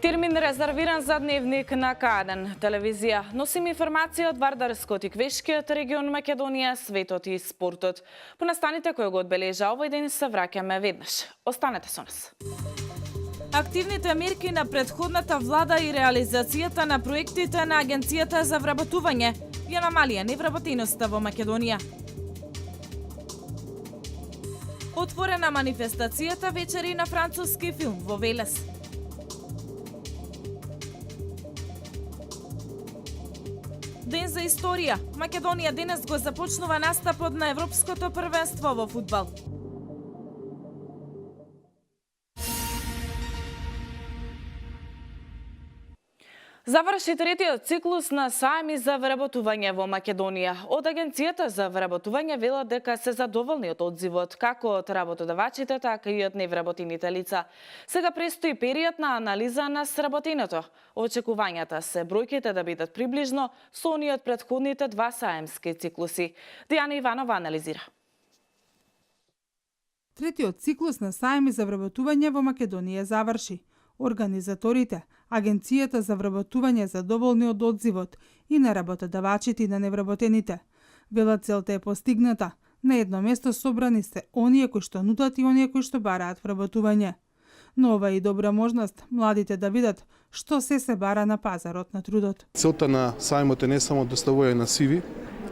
Термин резервиран за дневник на К1 телевизија. Носим информација од Вардарскот и Квешкиот регион Македонија, светот и спортот. По настаните кои го одбележа овој ден се враќаме веднаш. Останете со нас. Активните мерки на претходната влада и реализацијата на проектите на Агенцијата за вработување ја намалија невработеноста во Македонија. Отворена манифестацијата вечери на француски филм во Велес. Ден за историја. Македонија денес го започнува настапот на Европското првенство во фудбал. Заврши третиот циклус на сајми за вработување во Македонија. Од Агенцијата за вработување велат дека се задоволни од одзивот како од работодавачите, така и од невработените лица. Сега престои период на анализа на сработеното. Очекувањата се бројките да бидат приближно со оние од претходните два саемски циклуси. Дијана Иванова анализира. Третиот циклус на сајми за вработување во Македонија заврши. Организаторите, Агенцијата за вработување задоволни од одзивот и на работодавачите и на невработените. Велат целта е постигната. На едно место собрани се оние кои што нудат и оние кои што бараат вработување. Но ова е и добра можност младите да видат што се бара на пазарот на трудот. Целта на сајмот е не само доставување на CV,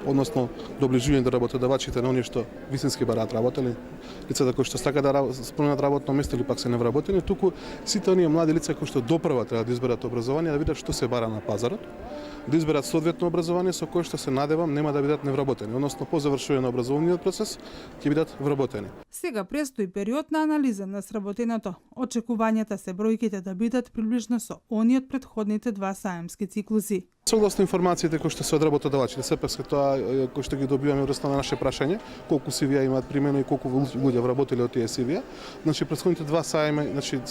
односно доближување до работодавачите на оние што вистински бараат работели, лицата кои што сакаат да спомнат работно место или пак се невработени, туку сите оние млади лица кои што допрва треба да изберат образование, да видат што се бара на пазарот, да изберат соодветно образование со кое што се надевам нема да бидат невработени, односно по завршување на образовниот процес ќе бидат вработени. Сега престои период на анализа на сработеното. Очекувањата се бројките да бидат приближно со оние од претходните два саемски циклуси. Согласно информациите кои што се од работодавачите, сепак се тоа кои што ги добиваме врста на наше прашање, колку CV имаат примено и колку луѓе вработеле од тие CV. Значи претходните два сајми, значи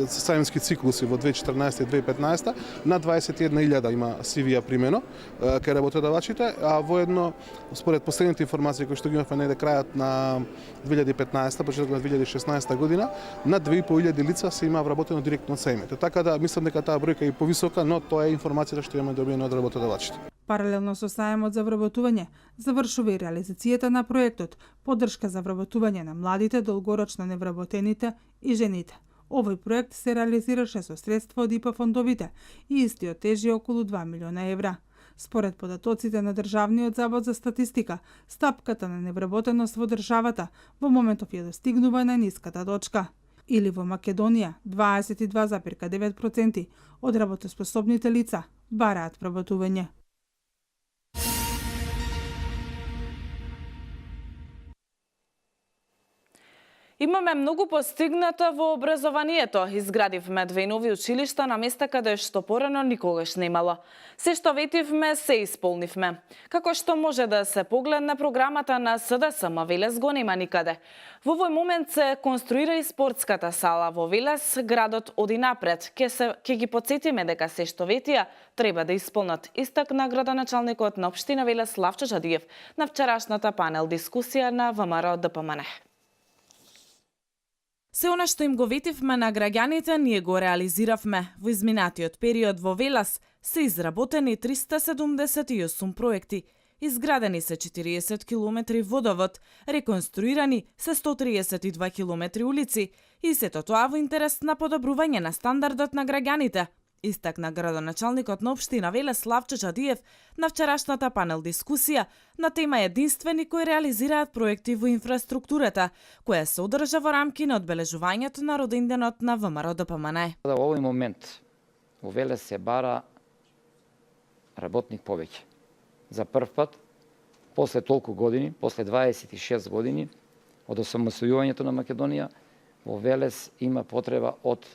саемски циклуси во 2014 и 2015, на 21.000 има CV примено кај работодавачите, а воедно според последните информации кои што ги имавме негде крајот на 2015, почетокот на 2016 година, над 2.500 лица се има вработено директно од сајмите. Така да мислам дека таа бројка е повисока, но тоа е информацијата што имаме добиена од работодавачите. Паралелно со саемот за вработување, завршува и реализацијата на проектот Поддршка за вработување на младите, долгорочно невработените и жените. Овој проект се реализираше со средства од ИПА фондовите и истиот тежи околу 2 милиона евра. Според податоците на Државниот завод за статистика, стапката на невработеност во државата во моментов ја достигнува најниската точка. Или во Македонија 22,9% од работоспособните лица бараат вработување. Имаме многу постигнато во образованието. Изградивме 2 нови училишта на места каде што порано никогаш не имало. Се што ветивме, се исполнивме. Како што може да се погледне програмата на СДСМ, Велес го нема никаде. Во овој момент се конструира и спортската сала во Велес, градот оди напред. Ке ги потсетиме дека се што ветија треба да исполнат, истакна градоначалникот на општина Велес Лавчо Жадиев на вчерашната панел дискусија на ВМРО ДПМН. Се она што им го ветивме на граѓаните, ние го реализиравме. Во изминатиот период во Велес се изработени 378 проекти. Изградени се 40 километри водовод, реконструирани се 132 километри улици и сето тоа во интерес на подобрување на стандардот на граѓаните, истакна градоначалникот на општина Велес Лавчо Жадиев на вчерашната панел дискусија на тема единствени кои реализираат проекти во инфраструктурата, која се одржа во рамки на одбележувањето на роденденот на ВМРО ДПМН. Во овој момент во Велес се бара работник повеќе. За прв пат, после толку години, после 26 години од осамостојувањето на Македонија, во Велес има потреба од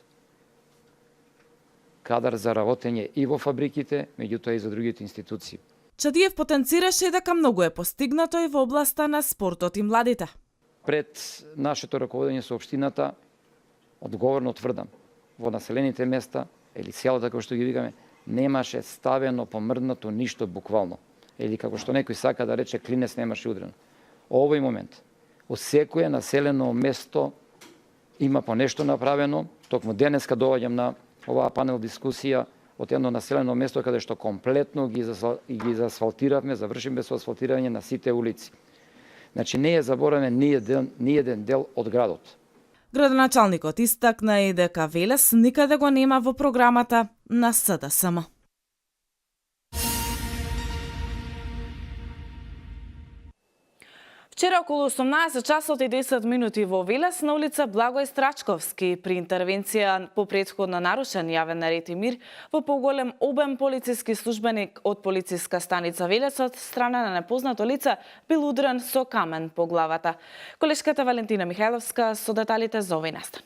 кадар за работење и во фабриките, меѓутоа и за другите институции. Чадиев потенцираше дека многу е постигнато и во областа на спортот и младите. Пред нашето раководење со општината, одговорно тврдам, во населените места, или селата, како што ги викаме, немаше ставено, помрднато ништо буквално. Или како што некој сака да рече, клинец немаше удрено. Овој момент, во секое населено место има по нешто направено. Токму денеска доаѓам на оваа панел дискусија од едно населено место каде што комплетно ги заасфалтиравме, завршиме со асфалтирање на сите улици. Значи не е заборавен ни еден дел од градот. Градоначалникот истакна и дека Велес никаде го нема во програмата на СДСМ. Вчера околу 18 часот и 10 минути во Велес на улица Благој Страчковски при интервенција по претходно нарушен јавен ред и мир во поголем обем полициски службеник од полициска станица Велес од страна на непознато лице бил удрен со камен по главата. Колешката Валентина Михајловска со деталите за овој настан.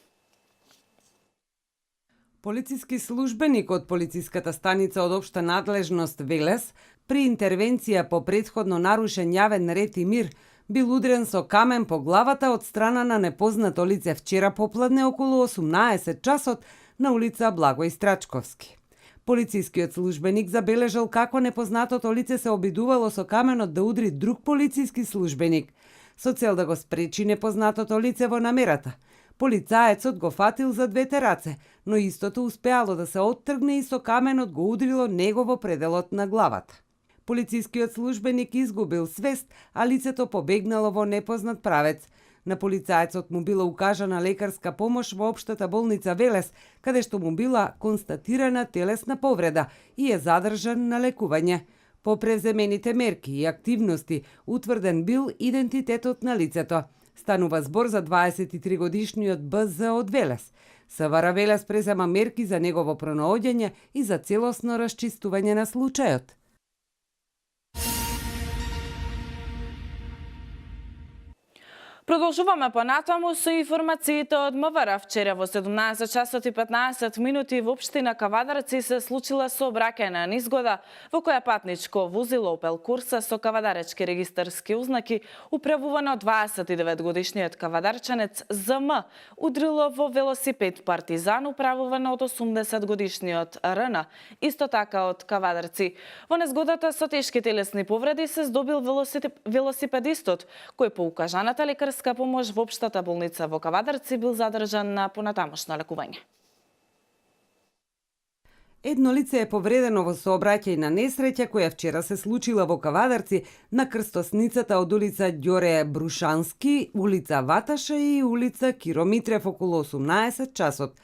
Полициски службеник од полициската станица од општа надлежност Велес при интервенција по претходно нарушен јавен ред и мир бил удрен со камен по главата од страна на непознато лице вчера попладне околу 18 часот на улица Благој Страчковски. Полицискиот службеник забележал како непознатото лице се обидувало со каменот да удри друг полициски службеник, со цел да го спречи непознатото лице во намерата. Полицаецот го фатил за двете раце, но истото успеало да се оттргне и со каменот го удрило него во пределот на главата. Полицискиот службеник изгубил свест, а лицето побегнало во непознат правец. На полицаецот му била укажана лекарска помош во општата болница Велес, каде што му била констатирана телесна повреда и е задржан на лекување. По преземените мерки и активности утврден бил идентитетот на лицето. Станува збор за 23 годишниот БЗ од Велес. СВР Велес презема мерки за негово пронаоѓање и за целосно расчистување на случајот. Продолжуваме понатаму со информациите од МВР. Вчера во 17 часот и 15 минути во општина Кавадарци се случила сообраќајна незгода во која патничко возило Opel Corsa со кавадаречки регистарски ознаки управувано од 29 годишниот кавадарчанец ЗМ удрило во велосипед Партизан управувано од 80 годишниот РН, исто така од Кавадарци. Во незгодата со тешки телесни повреди се здобил велосипедистот, кој по укажаната лекарска помош во општата болница во Кавадарци бил задржан на понатамошно лекување. Едно лице е повредено во сообраќајна несреќа која вчера се случила во Кавадарци на крстосницата од улица Ѓоре Брушански, улица Ваташа и улица Киро Митрев околу 18 часот.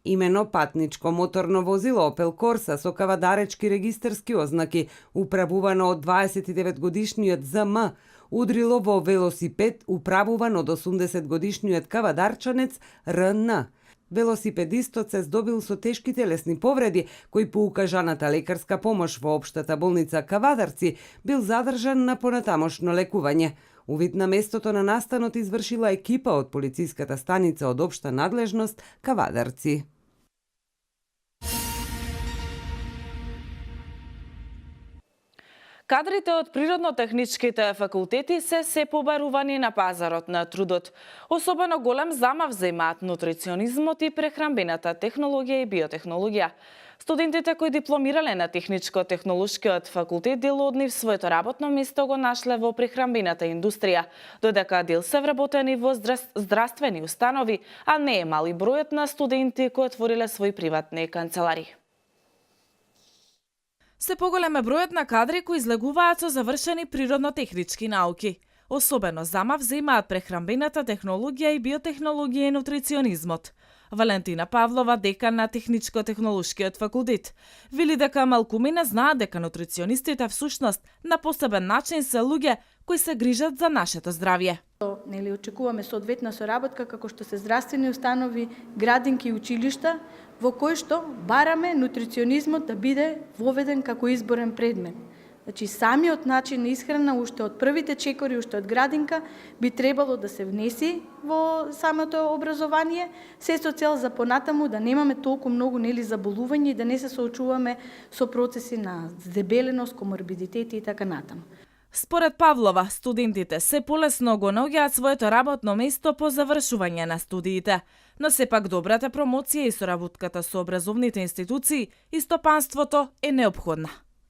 Имено патничко моторно возило Opel Corsa со кавадаречки регистарски ознаки, управувано од 29 годишниот ЗМ, удрило во велосипед управуван од 80 годишниот кавадарчанец РН. Велосипедистот се здобил со тешки телесни повреди, кој по укажаната лекарска помош во општата болница Кавадарци бил задржан на понатамошно лекување. Увид на местото на настанот извршила екипа од полициската станица од општа надлежност Кавадарци. Кадрите од природно-техничките факултети се побарувани на пазарот на трудот. Особено голем замав земаат нутриционизмот и прехранбената технологија и биотехнологија. Студентите кои дипломирале на техничко-технолошкиот факултет дел од нив своето работно место го нашле во прехранбената индустрија, додека дел се вработени во здравствени установи, а не е мали бројот на студенти кои отвориле своји приватни канцелари. Се поголем е бројот на кадри кои излегуваат со завршени природно-технички науки. Особено замав земаат прехранбената технологија и биотехнологија и нутриционизмот. Валентина Павлова, декан на Техничко-технолошкиот факултет, вели дека малкумина знаат дека нутриционистите всушност на посебен начин се луѓе кои се грижат за нашето здравје. Нели очекуваме соодветна соработка како што се здравствени установи, градинки и училишта, во кои што бараме нутриционизмот да биде воведен како изборен предмет. Значи, самиот начин на исхрана, уште од првите чекори, уште од градинка, би требало да се внеси во самото образование, се со цел за понатаму да немаме толку многу заболувања и да не се соочуваме со процеси на дебеленост, коморбидитети и така натаму. Според Павлова, студентите се полесно го наоѓаат своето работно место по завршување на студиите, но сепак добрата промоција и соработката со образовните институции и стопанството е неопходна.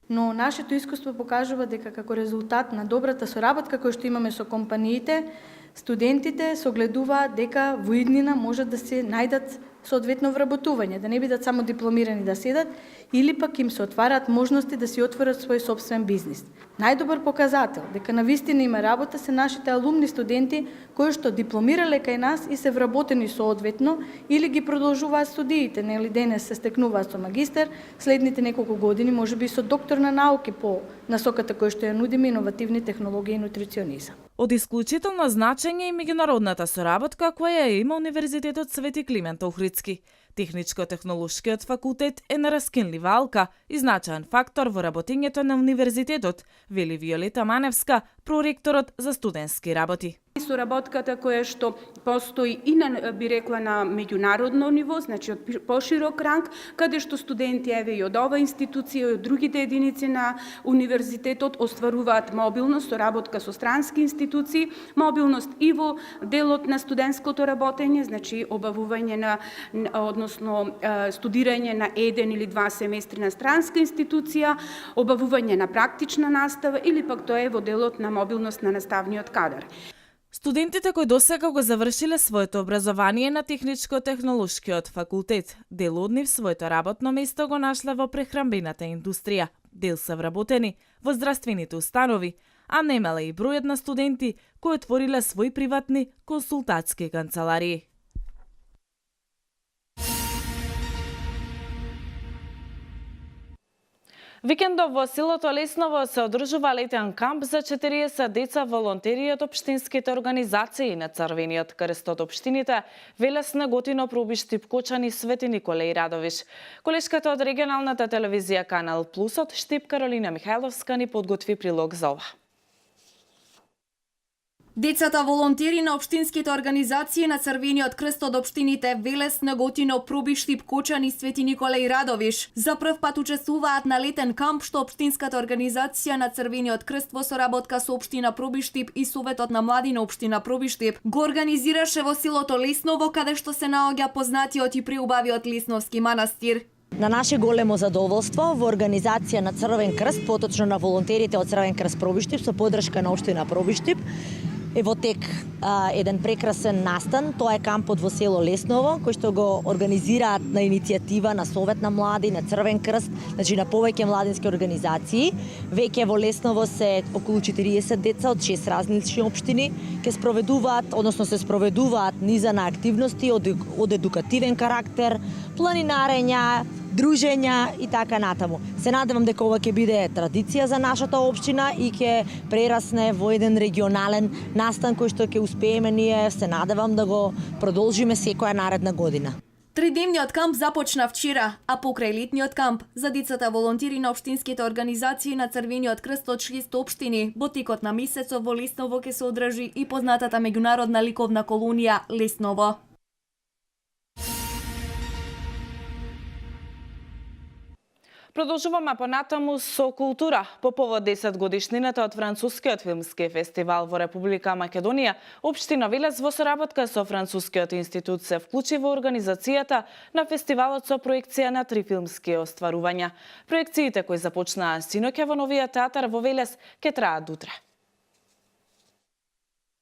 Но нашето искуство покажува дека како резултат на добрата соработка која што имаме со компаниите, студентите согледуваат дека во иднина можат да се најдат соодветно вработување, да не бидат само дипломирани да седат, или пак им се отвараат можности да си отворат свој собствен бизнис. Најдобар показател дека навистина има работа се нашите алумни студенти кои што дипломирале кај нас и се вработени соодветно или ги продолжуваат студиите, нели денес се стекнуваат со магистер, следните неколку години можеби со доктор на науки по насоката која што ја нудиме иновативни технологии и нутриционизам. Од исклучително значење и меѓународната соработка која ја има Универзитетот Свети Климент Охридски. Техничко-технолошкиот факултет е нераскинлива алка и значаен фактор во работењето на универзитетот, вели Виолета Маневска, проректорот за студентски работи. Соработката која што постои и на, би рекла, на меѓународно ниво, значи од поширок ранг, каде што студенти еве и од ова институција и од другите единици на универзитетот остваруваат мобилност, соработка со странски институции, мобилност и во делот на студентското работење, значи обавување на односно студирање на еден или два семестри на странска институција, обавување на практична настава или пак тоа е во делот на мобилност на наставниот кадар. Студентите кои досега го завршиле своето образование на Техничко-технолошкиот факултет, дел од нив своето работно место го нашле во прехрамбената индустрија, дел се вработени во здравствените установи, а немале и бројот на студенти кои отвориле свои приватни консултатски канцеларии. Викендов во селото Лесново се одржува летен камп за 40 деца волонтери од општинските организации на Црвениот крст од општините Велес, Неготино, Пробиштип, Кочани, Свети Николе и Радовиш. Колешката од регионалната телевизија Канал Плюс од Штип Каролина Михајловска ни подготви прилог за ова. Децата волонтери на општинските организации на Црвениот крст од општините Велес, Неготино, Пробиштип, Кочани, Свети Николе и Радовиш за прв пат учествуваат на летен камп што општинската организација на Црвениот крст во соработка со општина Пробиштип и Советот на млади на општина Пробиштип го организираше во селото Лесново, каде што се наоѓа познатиот и преубавиот Лесновски манастир. На наше големо задоволство во организација на Црвен крст, поточно на волонтерите од Црвен крст Пробиштип со поддршка на општина Пробиштип, е во тек еден прекрасен настан, тоа е кампот во село Лесново, кој што го организираат на иницијатива на Совет на млади, на Црвен крст, значи на повеќе младински организации. Веќе во Лесново се околу 40 деца од 6 различни општини ќе спроведуваат, односно се спроведуваат низа на активности од едукативен карактер, планинарења, дружења и така натаму. Се надевам дека ова ќе биде традиција за нашата општина и ќе прерасне во еден регионален настан кој што ќе успееме ние, се надевам да го продолжиме секоја наредна година. Тридневниот камп започна вчера, а покрај летниот камп за децата волонтери на општинските организации на Црвениот крст од 6 општини, во текот на месецов во Лесново ќе се одржи и познатата меѓународна ликовна колонија Лесново. Продолжуваме понатаму со култура. По повод 10 годишнината од Францускиот филмски фестивал во Република Македонија, општина Велес во соработка со Францускиот институт се вклучи во организацијата на фестивалот со проекција на 3 филмски остварувања. Проекциите кои започнаа синоќа во новиот театар во Велес ќе траат утре.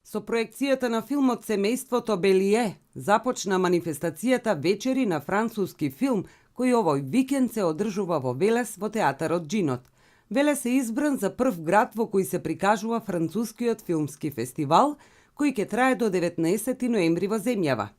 Со проекцијата на филмот Семејството Белие започна манифестацијата Вечери на француски филм, кој овој викенд се одржува во Велес во театарот Джинот. Велес е избран за прв град во кој се прикажува францускиот филмски фестивал, кој ќе трае до 19 ноември во земјава.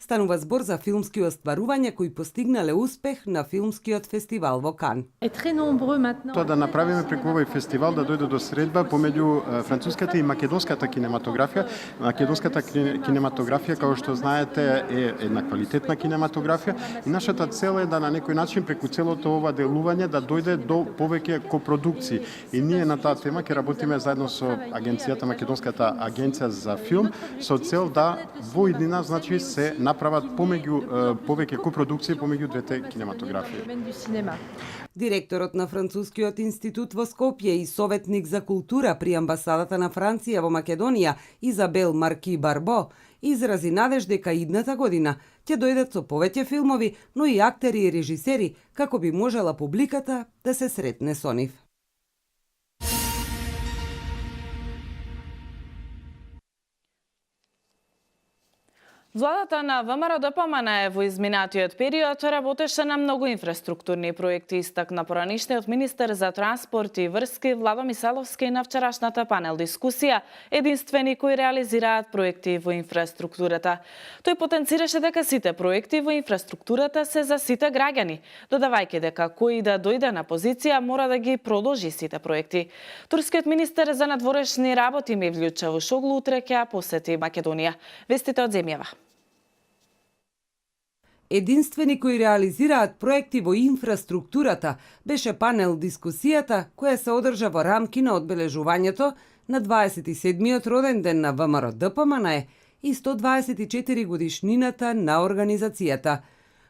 Станува збор за филмски остварувања кои постигнале успех на филмскиот фестивал во Кан. Тоа да направиме преку овој фестивал да дојде до средба помеѓу француската и македонската кинематографија. Македонската кинематографија, како што знаете, е една квалитетна кинематографија и нашата цел е да на некој начин преку целото ова делување да дојде до повеќе копродукции. И ние на таа тема ќе работиме заедно со агенцијата, Македонската агенција за филм, со цел да во иднина значи се направат повеќе копродукции помеѓу двете кинематографии. Директорот на Францускиот институт во Скопје и советник за култура при амбасадата на Франција во Македонија, Изабел Марки Барбо, изрази надеж дека идната година ќе дојдат со повеќе филмови, но и актери и режисери, како би можела публиката да се сретне со нив. Владата на ВМРО ДПМН во изминатиот период работеше на многу инфраструктурни проекти, истакна поранишниот министер за транспорт и врски Владо Мисайловски на вчерашната панел дискусија, единствени кои реализираат проекти во инфраструктурата. Тој потенцираше дека сите проекти во инфраструктурата се за сите граѓани, додавајќи дека кој да дојде на позиција мора да ги продолжи сите проекти. Турскиот министер за надворешни работи Мевлют Чавушоглу утре ќе посети Македонија. Вестите од земјава. Единствени кои реализираат проекти во инфраструктурата беше панел дискусијата која се одржа во рамки на одбележувањето на 27-миот роден ден на ВМРО ДПМН и 124 годишнината на организацијата.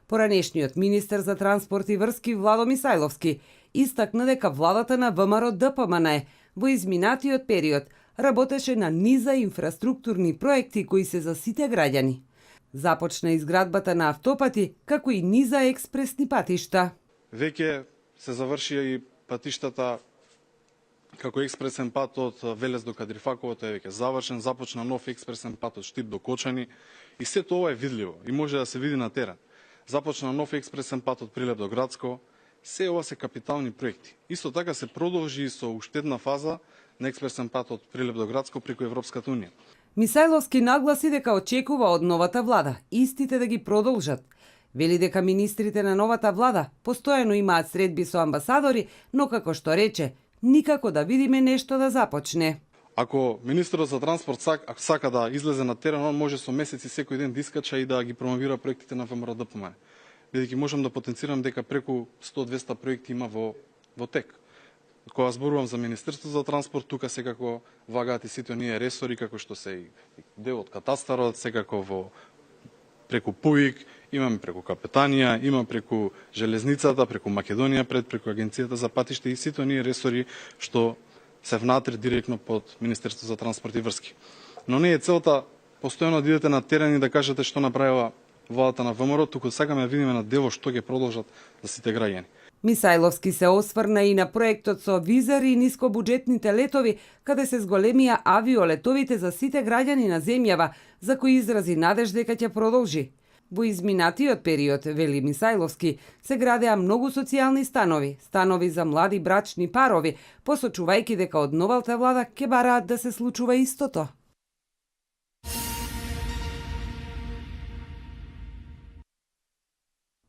Поранешниот министер за транспорт и врски Владо Мисайловски истакна дека владата на ВМРО ДПМН во изминатиот период работеше на низа инфраструктурни проекти кои се за сите граѓани. Започна изградбата на автопати, како и низа експресни патишта. Веќе се завршија и патиштата како експресен пат од Велес до Кадрифаково, тој е веќе завршен, започна нов експресен пат од Штип до Кочани и сето ова е видливо и може да се види на терен. Започна нов експресен пат од Прилеп до Градско, се ова се капитални проекти. Исто така се продолжи и со уште една фаза на експресен пат од Прилеп до Градско преку Европската унија. Мисайловски нагласи дека очекува од новата влада истите да ги продолжат. Вели дека министрите на новата влада постојано имаат средби со амбасадори, но како што рече, никако да видиме нешто да започне. Ако министерот за транспорт сака да излезе на терен, он може со месеци секој ден да искача и да ги промовира проектите на ВМРО ДПМН. Бидејќи можам да потенцирам дека преку 100-200 проекти има во тек. Кога зборувам за Министерството за транспорт, тука секако вагаат и сите оние ресори, како што се и дел од катастарот, секако преку ПУИК, имаме преку Капетанија, има преку Железницата, преку Македонија преку Агенцијата за патишта и сите оние ресори што се внатре директно под Министерството за транспорт и врски. Но не е целта постојано да идете на терен и да кажете што направила владата на ВМРО, туку сакаме да видиме на дело што ќе продолжат за сите граѓани. Мисайловски се осврна и на проектот со визер и нискобуџетните летови, каде се зголемија авиолетовите за сите граѓани на земјава, за кои изрази надеж дека ќе продолжи. Во изминатиот период, вели Мисайловски, се градеа многу социјални станови за млади брачни парови, посочувајќи дека од новата влада ќе бараат да се случува истото.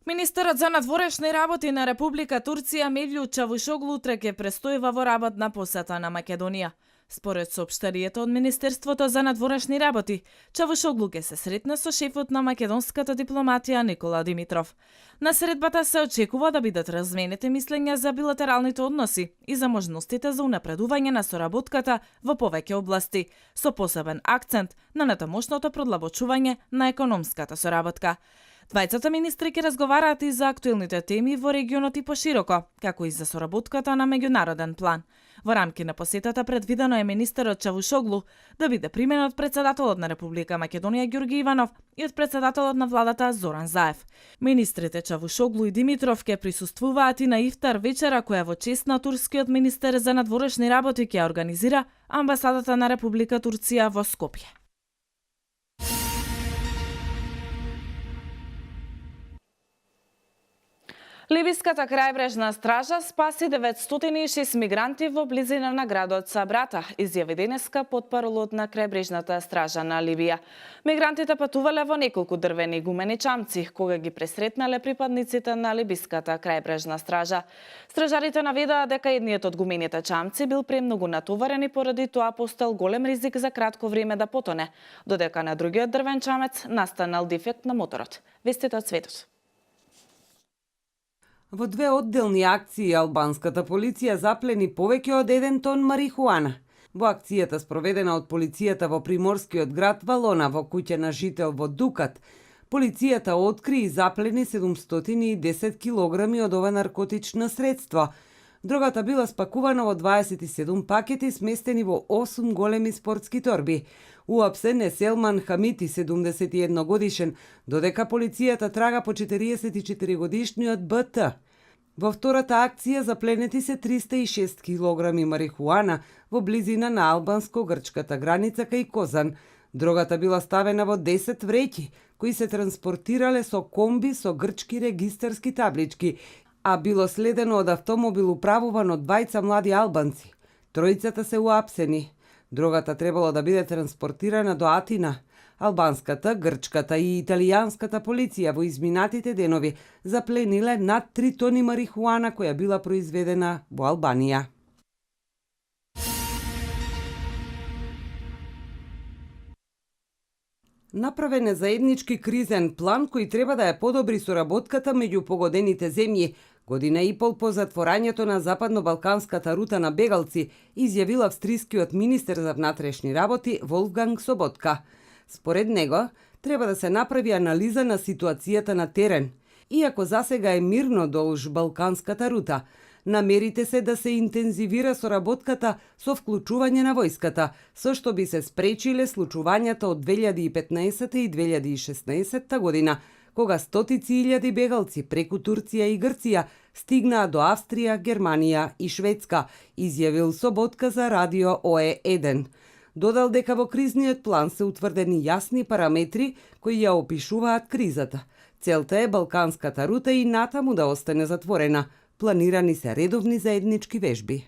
Министерот за надворешни работи на Република Турција Мевлют Чавушоглу утре ќе престојува во работна посета на Македонија. Според соопштението од Министерството за надворешни работи, Чавушоглу ќе се сретне со шефот на македонската дипломатија Никола Димитров. На средбата се очекува да бидат разменети мислења за билатералните односи и за можностите за унапредување на соработката во повеќе области, со посебен акцент на натамошното продлабочување на економската соработка. Двајцата министри ќе разговараат и за актуелните теми во регионот и пошироко, како и за соработката на меѓународен план. Во рамки на посетата предвидено е министерот Чавушоглу да биде примен од председателот на Република Македонија Ѓорги Иванов и од председателот на владата Зоран Заев. Министрите Чавушоглу и Димитров ќе присуствуваат и на ифтар вечера која во чест на турскиот министер за надворешни работи ќе организира амбасадата на Република Турција во Скопје. Либиската крајбрежна стража спаси 906 мигранти во близина на градот Сабрата, изјави денеска потпаролот на крајбрежната стража на Либија. Мигрантите патувале во неколку дрвени гумени чамци, кога ги пресретнале припадниците на либиската крајбрежна стража. Стражарите наведаа дека едниот од гумените чамци бил премногу натоварен и поради тоа постал голем ризик за кратко време да потоне, додека на другиот дрвен чамец настанал дефект на моторот. Вестите од светот. Во две одделни акции албанската полиција заплени повеќе од 1 тон марихуана. Во акцијата спроведена од полицијата во приморскиот град Валона во куќа на жител во Дукат, полицијата откри и заплени 710 килограми од ова наркотично средство. Дрогата била спакувана во 27 пакети сместени во 8 големи спортски торби. Уапсен е Селман Хамити, 71 годишен, додека полицијата трага по 44 годишниот БТ. Во втората акција запленети се 306 килограми марихуана во близина на албанско-грчката граница кај Козан. Дрогата била ставена во 10 вреќи, кои се транспортирале со комби со грчки регистарски таблички, а било следено од автомобил управуван од двајца млади албанци. Тројцата се уапсени. Дрогата требало да биде транспортирана до Атина. Албанската, грчката и италијанската полиција во изминатите денови заплениле над 3 тони марихуана која била произведена во Албанија. Направен е заеднички кризен план кој треба да ја подобри соработката меѓу погодените земји. Година и пол по затворањето на западно-балканската рута на бегалци, изјавил австрискиот министер за внатрешни работи Волфганг Соботка. Според него, треба да се направи анализа на ситуацијата на терен. Иако засега е мирно долж балканската рута, намерите се да се интензивира соработката со вклучување на војската, со што би се спречиле случувањата од 2015 и 2016 година, кога стотици илјади бегалци преку Турција и Грција стигнаа до Австрија, Германија и Шведска, изјавил Соботка за радио ОЕ1. Додал дека во кризниот план се утврдени јасни параметри кои ја опишуваат кризата. Целта е балканската рута и натаму да остане затворена. Планирани се редовни заеднички вежби.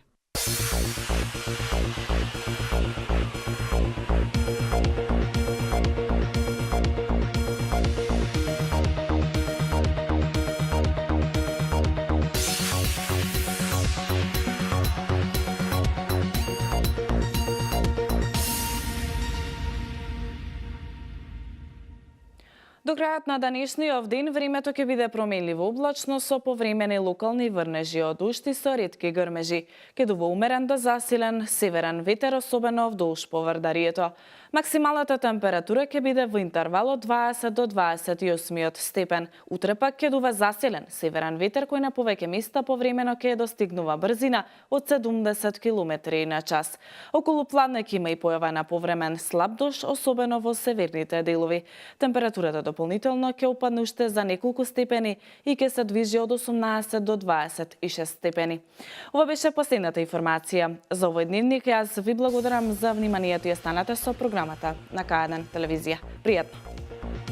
До крајот на денешниот ден времето ќе биде променливо облачно со повремени локални врнежи од дожд и со ретки грмежи. Ќе дува умерен до засилен северен ветер, особено вдолж поврдарието. Максималната температура ќе биде во интервал од 20 до 28 степен. Утре пак ќе дува засилен северен ветер кој на повеќе места повремено ќе достигнува брзина од 70 км на час. Околу Пладнек има и појава на повремен слаб дожд, особено во северните делови. Температурата дополнително ќе опадне уште за неколку степени и ќе се движи од 18 до 26 степени. Ова беше последната информација. За овој дневник јас ви благодарам за вниманието и останете со програмата на К1 телевизија. Пријатно!